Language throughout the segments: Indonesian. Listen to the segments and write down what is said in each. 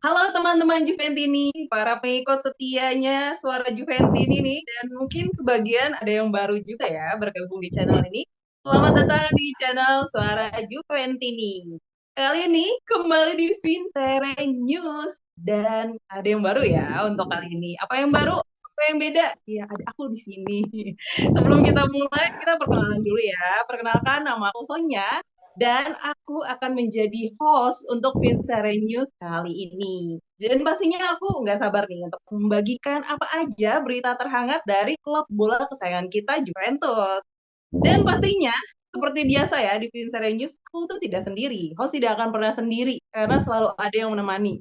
Halo teman-teman Juventini, para pengikut setianya Suara Juventini nih, dan mungkin sebagian ada yang baru juga ya bergabung di channel ini. Selamat datang di channel Suara Juventini. Kali ini kembali di Vincere News, dan ada yang baru ya untuk kali ini. Apa yang baru? Apa yang beda? Ya ada aku di sini. Sebelum kita mulai, kita perkenalan dulu ya. Perkenalkan, nama aku Sonya dan aku akan menjadi host untuk Vincere News kali ini. Dan pastinya aku nggak sabar nih untuk membagikan apa aja berita terhangat dari klub bola kesayangan kita, Juventus. Dan pastinya, seperti biasa ya di Vincere News, aku tuh tidak sendiri. Host tidak akan pernah sendiri, karena selalu ada yang menemani.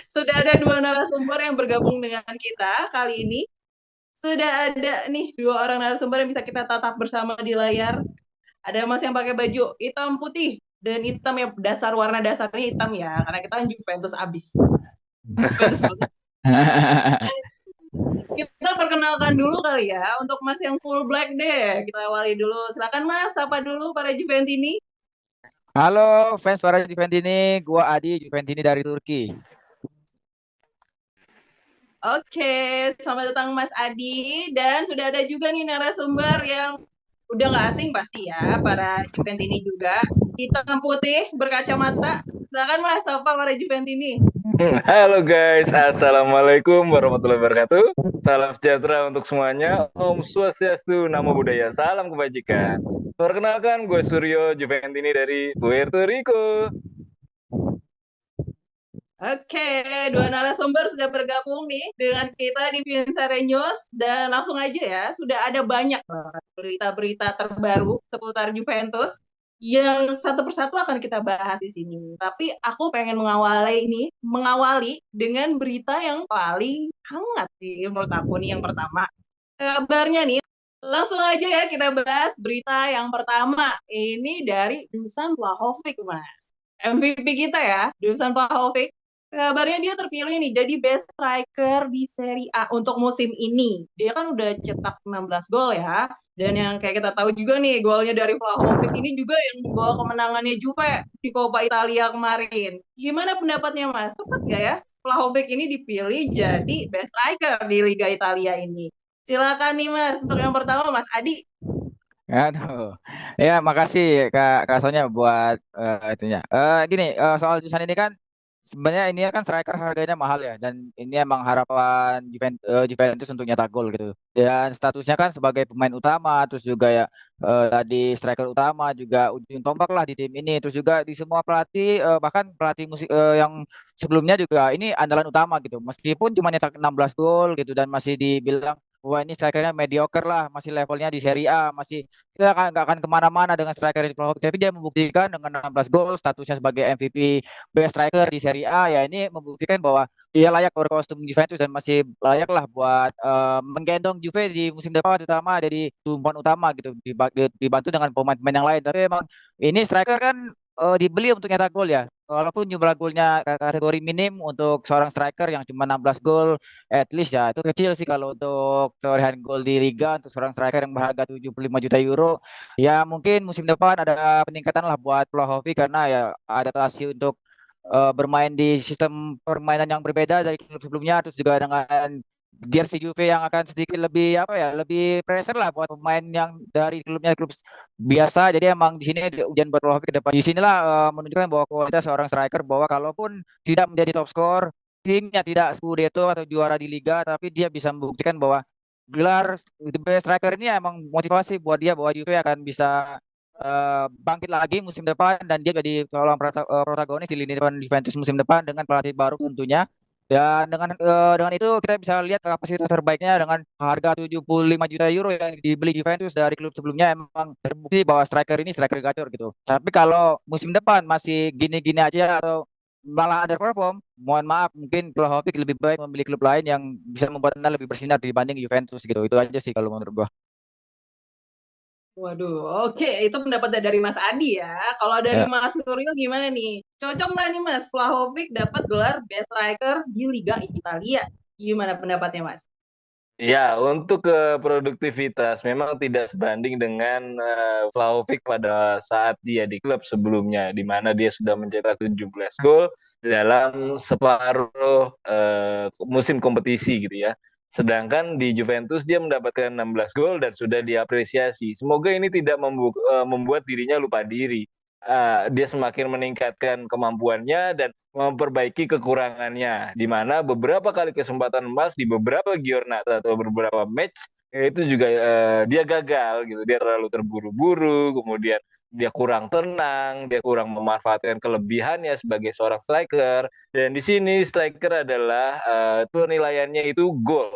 Sudah ada dua narasumber yang bergabung dengan kita kali ini. Sudah ada nih dua orang narasumber yang bisa kita tatap bersama di layar. Ada Mas yang pakai baju hitam putih dan hitam ya, warna dasarnya hitam ya, karena kita kan Juventus abis. Juventus banget. Kita perkenalkan dulu kali ya untuk Mas yang full black deh. Kita awali dulu. Silakan Mas, sapa dulu para Juventini. Halo fans suara Juventini, gua Adi Juventini dari Turki. Oke, selamat datang Mas Adi. Dan sudah ada juga nih narasumber yang udah nggak asing pasti ya, para Juventini juga. Hitam putih, berkacamata. Silakan Mas, sapa para Juventini. Halo guys, Assalamualaikum warahmatullahi wabarakatuh. Salam sejahtera untuk semuanya. Om Swastiastu, Namo Buddhaya, salam kebajikan. Perkenalkan, gue Suryo Juventini dari Puerto Rico. Oke, dua narasumber sudah bergabung nih dengan kita di Vincere News dan langsung aja ya, sudah ada banyak banget berita-berita terbaru seputar Juventus yang satu persatu akan kita bahas di sini. Tapi aku pengen mengawali dengan berita yang paling hangat sih menurut aku nih yang pertama. Kabarnya nih, langsung aja ya kita bahas berita yang pertama. Ini dari Dusan Vlahovic, Mas. MVP kita ya, Dusan Vlahovic. Kabarnya dia terpilih nih jadi best striker di Serie A untuk musim ini. Dia kan udah cetak 16 gol ya. Dan yang kayak kita tahu juga nih, golnya dari Vlahovic ini juga yang membawa kemenangannya Juve di Coppa Italia kemarin. Gimana pendapatnya Mas? Tepat gak ya? Vlahovic ini dipilih jadi best striker di Liga Italia ini. Silakan nih Mas, untuk yang pertama Mas Adi. Aduh, ya makasih Kak Sonya buat itunya. Gini, soal jurusan ini kan sebenarnya ini kan striker harganya mahal ya, dan ini emang harapan Juventus untuk nyetak gol gitu. Dan statusnya kan sebagai pemain utama, terus juga ya tadi striker utama juga ujung tombak lah di tim ini. Terus juga di semua pelatih, bahkan pelatih musik yang sebelumnya juga ini andalan utama gitu. Meskipun cuma nyetak 16 gol gitu dan masih dibilang wah ini strikernya mediocre lah, masih levelnya di Serie A, masih kita nggak akan kemana-mana dengan striker di Vlahovic. Tapi dia membuktikan dengan 16 gol, statusnya sebagai MVP best striker di Serie A, ya ini membuktikan bahwa dia layak berkostum Juventus dan masih layak lah buat menggendong Juve di musim depan, terutama jadi tumpuan utama gitu, dibantu dengan pemain-pemain yang lain. Tapi emang ini striker kan dibeli untuk nyetak gol ya. Walaupun jumlah golnya kategori minim untuk seorang striker yang cuma 16 gol, at least ya itu kecil sih kalau untuk torehan gol di Liga untuk seorang striker yang berharga 75 juta euro. Ya mungkin musim depan ada peningkatan lah buat Vlahovic karena ya adaptasi untuk bermain di sistem permainan yang berbeda dari klub sebelumnya, terus juga dengan jersey Juve yang akan sedikit lebih apa ya, lebih pressure lah buat pemain yang dari klub biasa. Jadi emang di sini ujian buat Vlahovic ke depan. Di sinilah menunjukkan bahwa kualitas seorang striker, bahwa kalaupun tidak menjadi top skor, timnya tidak Scudetto atau juara di Liga, tapi dia bisa membuktikan bahwa gelar the best striker ini emang motivasi buat dia bahwa Juve akan bisa bangkit lagi musim depan dan dia jadi seorang protagonis di lini depan Juventus musim depan dengan pelatih baru tentunya. Dan dengan itu kita bisa lihat kapasitas terbaiknya dengan harga 75 juta euro yang dibeli Juventus dari klub sebelumnya, emang terbukti bahwa striker ini striker gacor gitu. Tapi kalau musim depan masih gini-gini aja atau malah underperform, mohon maaf, mungkin Vlahovic lebih baik memilih klub lain yang bisa membuat Anda lebih bersinar dibanding Juventus gitu. Itu aja sih kalau menurut gua. Waduh, oke, itu pendapat dari Mas Adi ya. Kalau dari Ya. Mas Suryo gimana nih? Cocok nggak nih Mas, Vlahovic dapat gelar best striker di Liga Italia? Gimana pendapatnya Mas? Ya, untuk produktivitas memang tidak sebanding dengan Vlahovic pada saat dia di klub sebelumnya, di mana dia sudah mencetak 17 gol dalam separuh musim kompetisi gitu ya. Sedangkan di Juventus dia mendapatkan 16 gol dan sudah diapresiasi. Semoga ini tidak membuat dirinya lupa diri. Dia semakin meningkatkan kemampuannya dan memperbaiki kekurangannya, di mana beberapa kali kesempatan emas di beberapa giornata atau beberapa match itu juga dia gagal gitu, dia terlalu terburu-buru, kemudian dia kurang tenang, dia kurang memanfaatkan kelebihannya sebagai seorang striker, dan di sini striker adalah penilaiannya itu gol.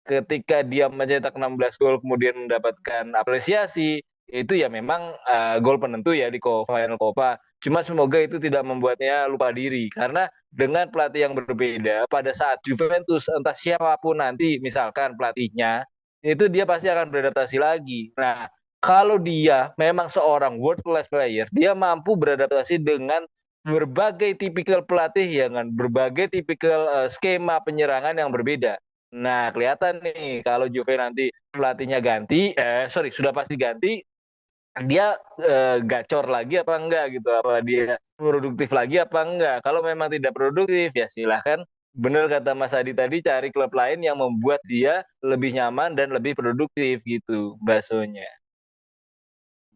Ketika dia mencetak 16 gol kemudian mendapatkan apresiasi, itu ya memang gol penentu ya di final Copa. Cuma semoga itu tidak membuatnya lupa diri, karena dengan pelatih yang berbeda pada saat Juventus, entah siapapun nanti misalkan pelatihnya, itu dia pasti akan beradaptasi lagi. Nah, kalau dia memang seorang world class player, dia mampu beradaptasi dengan berbagai tipikal pelatih dengan berbagai tipikal skema penyerangan yang berbeda. Nah, kelihatan nih kalau Juve nanti pelatihnya ganti, sudah pasti ganti, dia gacor lagi apa enggak gitu, apa dia produktif lagi apa enggak. Kalau memang tidak produktif ya silahkan, benar kata Mas Adi tadi, cari klub lain yang membuat dia lebih nyaman dan lebih produktif gitu baksonya.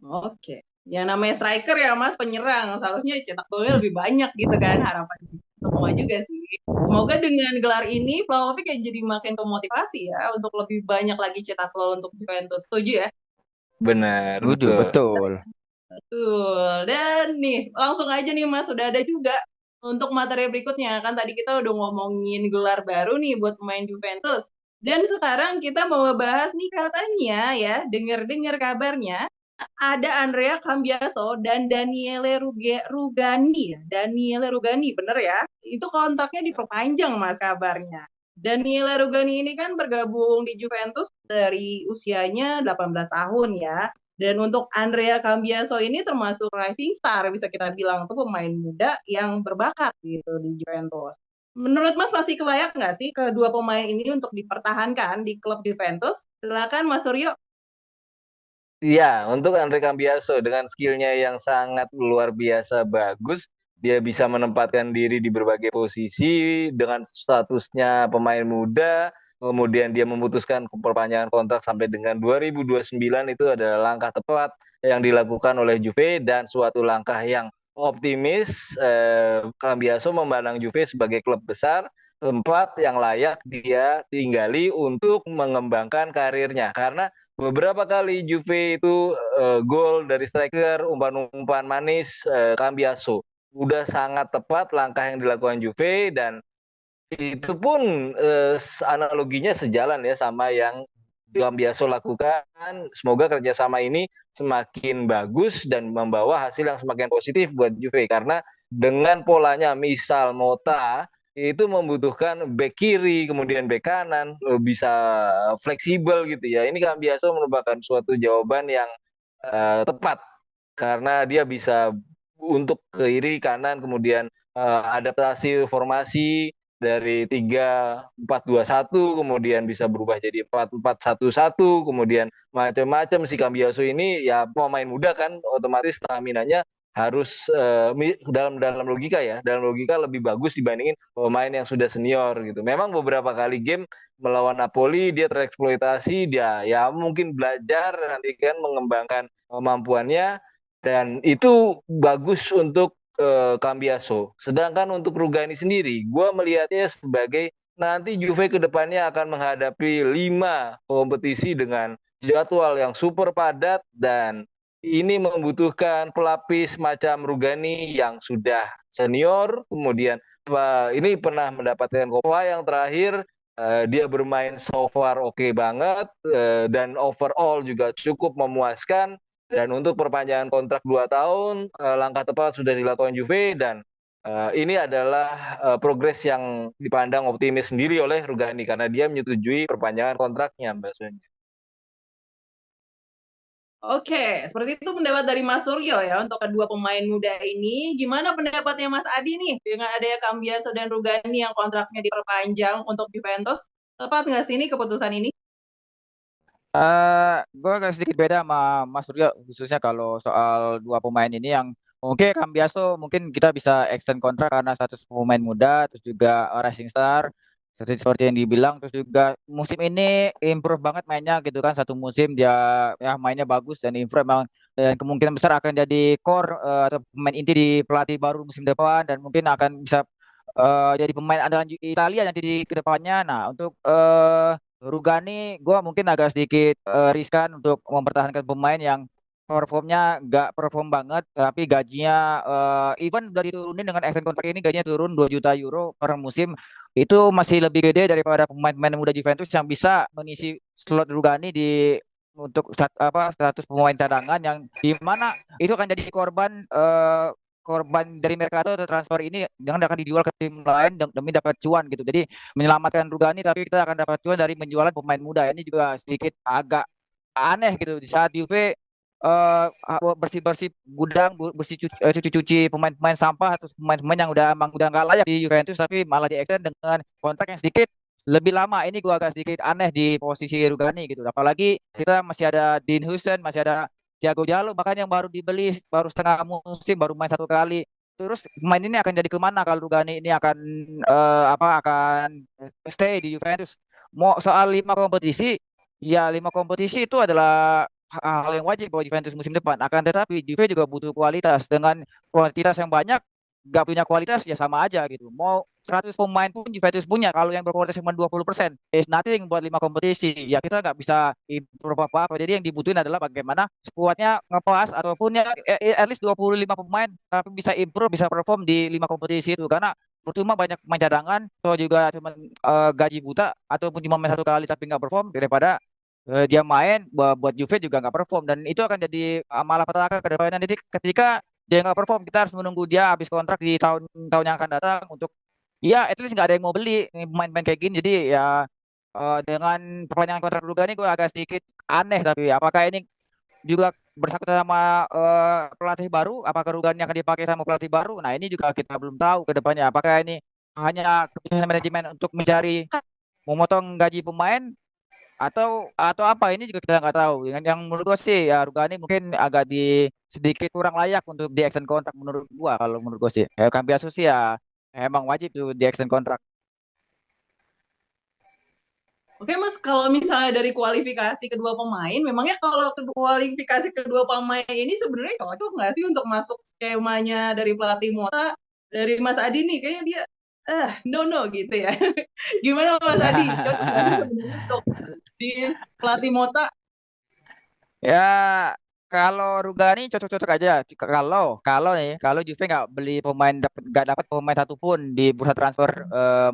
Oke. Yang namanya striker ya Mas, penyerang. Seharusnya cetak golnya lebih banyak gitu kan, harapan semua juga sih. Semoga dengan gelar ini Vlahovic ya jadi makin termotivasi ya untuk lebih banyak lagi cetak gol untuk Juventus. Setuju ya? Benar, Setuju, betul. betul. Betul. Dan nih, langsung aja nih Mas, sudah ada juga untuk materi berikutnya. Kan tadi kita udah ngomongin gelar baru nih buat pemain Juventus. Dan sekarang kita mau ngebahas nih, katanya ya, dengar-dengar kabarnya ada Andrea Cambiaso dan Daniele Rugani. Daniele Rugani, bener ya? Itu kontraknya diperpanjang Mas kabarnya. Daniele Rugani ini kan bergabung di Juventus dari usianya 18 tahun ya. Dan untuk Andrea Cambiaso ini termasuk rising star, bisa kita bilang tuh pemain muda yang berbakat gitu di Juventus. Menurut Mas masih layak nggak sih kedua pemain ini untuk dipertahankan di klub Juventus? Silakan Mas Suryo. Iya, untuk Andre Cambiaso dengan skillnya yang sangat luar biasa bagus, dia bisa menempatkan diri di berbagai posisi dengan statusnya pemain muda, kemudian dia memutuskan perpanjangan kontrak sampai dengan 2029, itu adalah langkah tepat yang dilakukan oleh Juve dan suatu langkah yang optimis. Cambiaso memandang Juve sebagai klub besar, tempat yang layak dia tinggali untuk mengembangkan karirnya, karena beberapa kali Juve itu gol dari striker, umpan-umpan manis Cambiaso. Udah sangat tepat langkah yang dilakukan Juve, dan itu pun analoginya sejalan ya sama yang Cambiaso lakukan. Semoga kerjasama ini semakin bagus dan membawa hasil yang semakin positif buat Juve, karena dengan polanya misal Mota itu membutuhkan back kiri, kemudian back kanan, bisa fleksibel gitu ya. Ini Cambiaso merupakan suatu jawaban yang tepat, karena dia bisa untuk ke kiri kanan, kemudian adaptasi formasi dari 3-4-2-1 kemudian bisa berubah jadi 4-4-1-1, kemudian macam-macam. Si Cambiaso ini ya pemain muda kan, otomatis stamina-nya harus dalam logika ya, dalam logika lebih bagus dibandingin pemain yang sudah senior gitu. Memang beberapa kali game melawan Napoli dia tereksploitasi, dia ya mungkin belajar nanti kan mengembangkan kemampuannya, dan itu bagus untuk Cambiaso. Sedangkan untuk Rugani sendiri, gue melihatnya sebagai nanti Juve ke depannya akan menghadapi 5 kompetisi dengan jadwal yang super padat, dan ini membutuhkan pelapis macam Rugani yang sudah senior, kemudian ini pernah mendapatkan Copa yang terakhir, dia bermain so far oke banget, dan overall juga cukup memuaskan. Dan untuk perpanjangan kontrak 2 tahun, langkah tepat sudah dilakukan Juve, dan ini adalah progres yang dipandang optimis sendiri oleh Rugani karena dia menyetujui perpanjangan kontraknya, Mbak Sonia. Oke, seperti itu pendapat dari Mas Suryo ya untuk kedua pemain muda ini. Gimana pendapatnya Mas Adi nih dengan adanya Cambiaso dan Rugani yang kontraknya diperpanjang untuk Juventus? Tepat nggak sih ini keputusan ini? Gue agak sedikit beda sama Mas Suryo, khususnya kalau soal dua pemain ini yang mungkin Cambiaso mungkin kita bisa extend kontrak karena status pemain muda, terus juga rising star, seperti yang dibilang, terus juga musim ini improve banget mainnya gitu kan, satu musim dia ya mainnya bagus dan improve emang, dan kemungkinan besar akan jadi core atau pemain inti di pelatih baru musim depan dan mungkin akan bisa jadi pemain andalan Italia nanti di kedepannya. Nah untuk Rugani, gue mungkin agak sedikit riskan untuk mempertahankan pemain yang performnya nggak perform banget, tapi gajinya even udah diturunin dengan extension kontrak ini gajinya turun 2 juta euro per musim, itu masih lebih gede daripada pemain-pemain muda Juventus yang bisa mengisi slot Rugani di untuk status pemain cadangan yang di mana itu akan jadi korban dari Mercato atau transfer ini jangan akan dijual ke tim lain demi dapat cuan gitu. Jadi menyelamatkan Rugani tapi kita akan dapat cuan dari penjualan pemain muda. Ini juga sedikit agak aneh gitu di saat Juve bersih-bersih gudang, cuci-cuci pemain-pemain sampah atau pemain-pemain yang emang udah nggak layak di Juventus tapi malah di extend dengan kontrak yang sedikit lebih lama. Ini gua agak sedikit aneh di posisi Rugani gitu. Apalagi kita masih ada Dean Huijsen, masih ada Thiago Jallo bahkan yang baru dibeli baru setengah musim baru main satu kali. Terus pemain ini akan jadi kemana kalau Rugani ini akan akan stay di Juventus? Mau soal 5 kompetisi, ya 5 kompetisi itu adalah hal yang wajib buat Juventus musim depan. Akan tetapi Juve juga butuh kualitas. Dengan kuantitas yang banyak, nggak punya kualitas ya sama aja gitu. Mau 100 pemain pun Juventus punya. Kalau yang berkualitas cuma 20%, is nothing buat 5 kompetisi. Ya kita nggak bisa improve apa-apa. Jadi yang dibutuhin adalah bagaimana skuadnya ngepas ataupun ya at least 25 pemain tapi bisa improve, bisa perform di 5 kompetisi itu. Karena percuma banyak pemain cadangan, so juga cuma gaji buta ataupun cuma main satu kali tapi nggak perform daripada dia main buat Juve juga nggak perform dan itu akan jadi malah petaka ke depannya nanti ketika dia nggak perform kita harus menunggu dia habis kontrak di tahun-tahun yang akan datang untuk ya at least nggak ada yang mau beli ini pemain-pemain kayak gini jadi ya dengan perpanjangan kontrak Rugani gue agak sedikit aneh tapi apakah ini juga bersangkutan sama pelatih baru apakah Rugani akan dipakai sama pelatih baru nah ini juga kita belum tahu ke depannya apakah ini hanya keputusan manajemen untuk mencari memotong gaji pemain atau apa ini juga kita nggak tahu. Yang menurut gua sih ya Rugani mungkin agak sedikit kurang layak untuk di extend kontrak menurut gua kalau menurut gua sih. Cambiaso sih ya emang wajib tuh di extend kontrak. Oke Mas, kalau misalnya dari kualifikasi kedua pemain, memangnya kalau kualifikasi kedua pemain ini sebenarnya cocok nggak sih untuk masuk skemanya dari pelatih Mota? Dari Mas Adi nih, kayaknya dia, no gitu ya. Gimana Mas Adi? Cocok nggak sih sebenarnya untuk di pelatih Mota? Ya kalau Rugani cocok-cocok aja. Kalau Juve nggak dapat pemain satupun di bursa transfer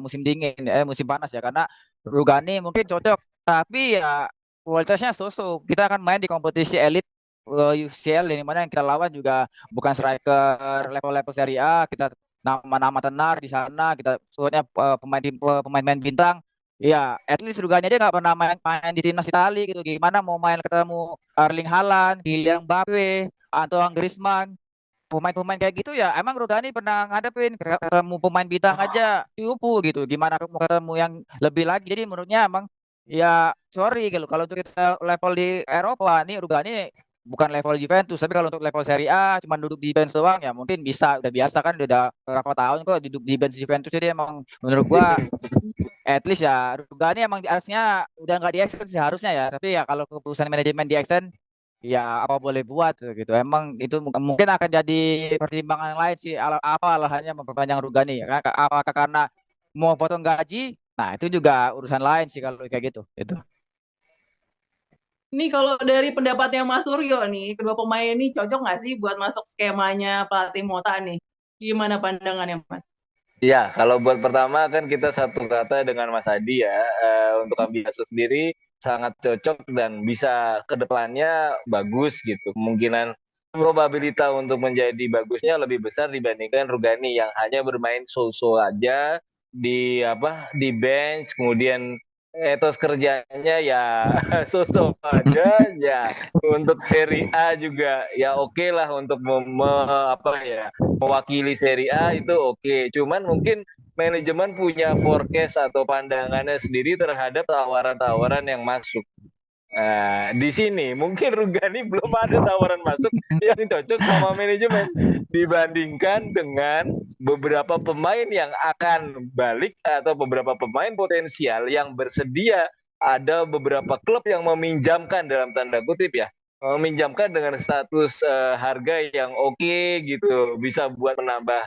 musim dingin musim panas ya karena Rugani mungkin cocok tapi ya kualitasnya so-so. Kita akan main di kompetisi elit UCL di mana yang kita lawan juga bukan striker level-level Serie A. Kita nama-nama tenar di sana. Kita sebutnya pemain-pemain bintang. Ya, at least Rugani aja nggak pernah main di timnas Italia gitu. Gimana mau main ketemu Erling Haaland, Kylian Mbappe, Antoine Griezmann, pemain-pemain kayak gitu ya. Emang Rugani pernah ngadepin ketemu pemain bintang aja cupu gitu. Gimana mau ketemu yang lebih lagi? Jadi menurutnya emang ya sorry gitu. Kalau untuk kita level di Eropa nih Rugani bukan level Juventus, tapi kalau untuk level Serie A cuma duduk di bench doang ya mungkin bisa udah biasa kan udah berapa tahun kok duduk di bench Juventus jadi emang menurut gua at least ya Rugani emang harusnya udah nggak di extend sih harusnya ya tapi ya kalau keputusan manajemen di extend ya apa boleh buat gitu emang itu mungkin akan jadi pertimbangan lain sih apa alasannya memperpanjang Rugani ya apakah karena mau potong gaji nah itu juga urusan lain sih kalau kayak gitu itu Nih kalau dari pendapatnya Mas Suryo nih, kedua pemain ini cocok nggak sih buat masuk skemanya pelatih Mota nih? Gimana pandangannya Mas? Ya, kalau buat pertama kan kita satu kata dengan Mas Adi ya, untuk Cambiaso sendiri sangat cocok dan bisa ke depannya bagus gitu. Kemungkinan probabilitas untuk menjadi bagusnya lebih besar dibandingkan Rugani yang hanya bermain so-so aja di bench, kemudian etos kerjanya ya so-so aja ya. Untuk Serie A juga ya oke lah untuk mewakili Serie A itu oke. Cuman mungkin manajemen punya forecast atau pandangannya sendiri terhadap tawaran-tawaran yang masuk. Nah, di sini mungkin Rugani belum ada tawaran masuk yang cocok sama manajemen dibandingkan dengan beberapa pemain yang akan balik atau beberapa pemain potensial yang bersedia. Ada beberapa klub yang meminjamkan dalam tanda kutip ya, meminjamkan dengan status harga yang oke gitu, bisa buat menambah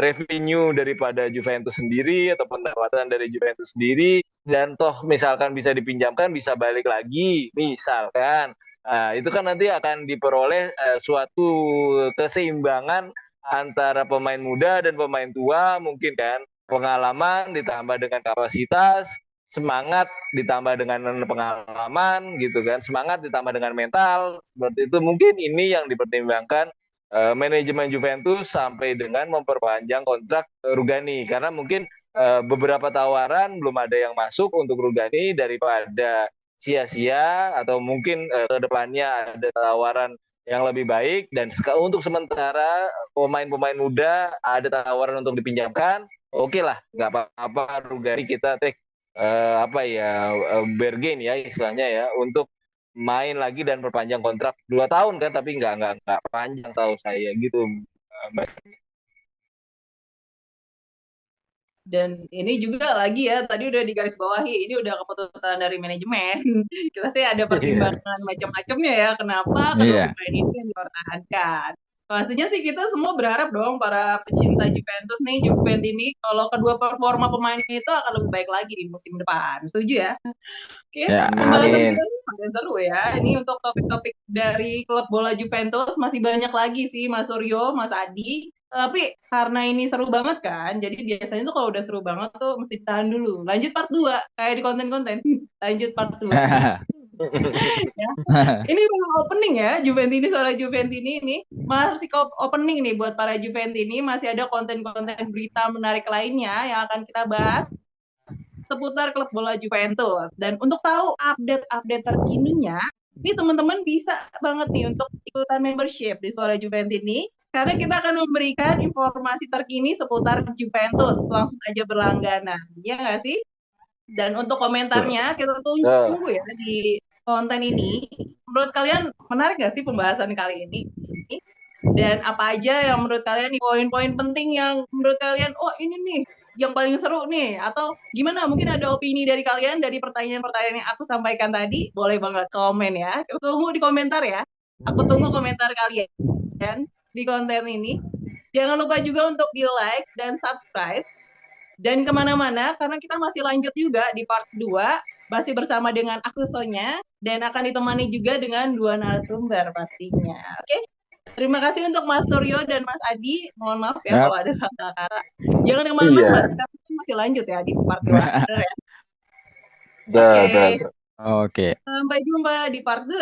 revenue daripada Juventus sendiri atau pendapatan dari Juventus sendiri, dan toh misalkan bisa dipinjamkan bisa balik lagi misalkan. Itu kan nanti akan diperoleh suatu keseimbangan antara pemain muda dan pemain tua, mungkin kan pengalaman ditambah dengan kapasitas, semangat ditambah dengan pengalaman gitu kan, semangat ditambah dengan mental, seperti itu. Mungkin ini yang dipertimbangkan manajemen Juventus sampai dengan memperpanjang kontrak Rugani, karena mungkin beberapa tawaran belum ada yang masuk untuk Rugani, daripada sia-sia atau mungkin ke depannya ada tawaran yang lebih baik. Dan untuk sementara pemain-pemain muda ada tawaran untuk dipinjamkan, oke lah, nggak apa-apa Rugani kita take bargain ya istilahnya ya, untuk main lagi dan perpanjang kontrak 2 tahun kan, tapi nggak panjang tahu saya gitu. Dan ini juga lagi ya, tadi udah digaris bawahi, ini udah keputusan dari manajemen. Kita sih ada pertimbangan macam-macamnya ya, kenapa kedua pemain ini yang dipertahankan. Pastinya sih kita semua berharap dong, para pecinta Juventus nih, Juventus ini, kalau kedua performa pemain itu akan lebih baik lagi di musim depan. Setuju ya? Oke, pembahasan kita makin seru ya. Ini untuk topik-topik dari klub bola Juventus masih banyak lagi sih, Mas Suryo, Mas Adi. Tapi karena ini seru banget kan, jadi biasanya tuh kalau udah seru banget tuh mesti tahan dulu. Lanjut part 2, kayak di konten-konten. Lanjut part 2. Ya. Ini memang opening ya, Juventini, suara Juventini ini. Masih opening nih buat para Juventini, masih ada konten-konten berita menarik lainnya yang akan kita bahas seputar klub bola Juventus. Dan untuk tahu update-update terkininya, ini teman-teman bisa banget nih untuk ikutan membership di Suara Juventini, karena kita akan memberikan informasi terkini seputar Juventus. Langsung aja berlangganan, ya nggak sih? Dan untuk komentarnya, kita tunggu ya di konten ini. Menurut kalian menarik nggak sih pembahasan kali ini? Dan apa aja yang menurut kalian poin-poin penting yang menurut kalian, oh ini nih yang paling seru nih, atau gimana, mungkin ada opini dari kalian dari pertanyaan-pertanyaan yang aku sampaikan tadi, boleh banget komen ya. Aku tunggu di komentar ya. Aku tunggu komentar kalian di konten ini. Jangan lupa juga untuk di like dan subscribe. Dan kemana-mana, karena kita masih lanjut juga di part 2, masih bersama dengan aku Sonya, dan akan ditemani juga dengan 2 narasumber pastinya. Oke? Terima kasih untuk Mas Suryo dan Mas Adi. Mohon maaf ya kalau ada salah kata. Jangan kemana-mana, Mas. Kita masih lanjut ya di part 2. Benar ya? Oke. Sampai jumpa di part 2.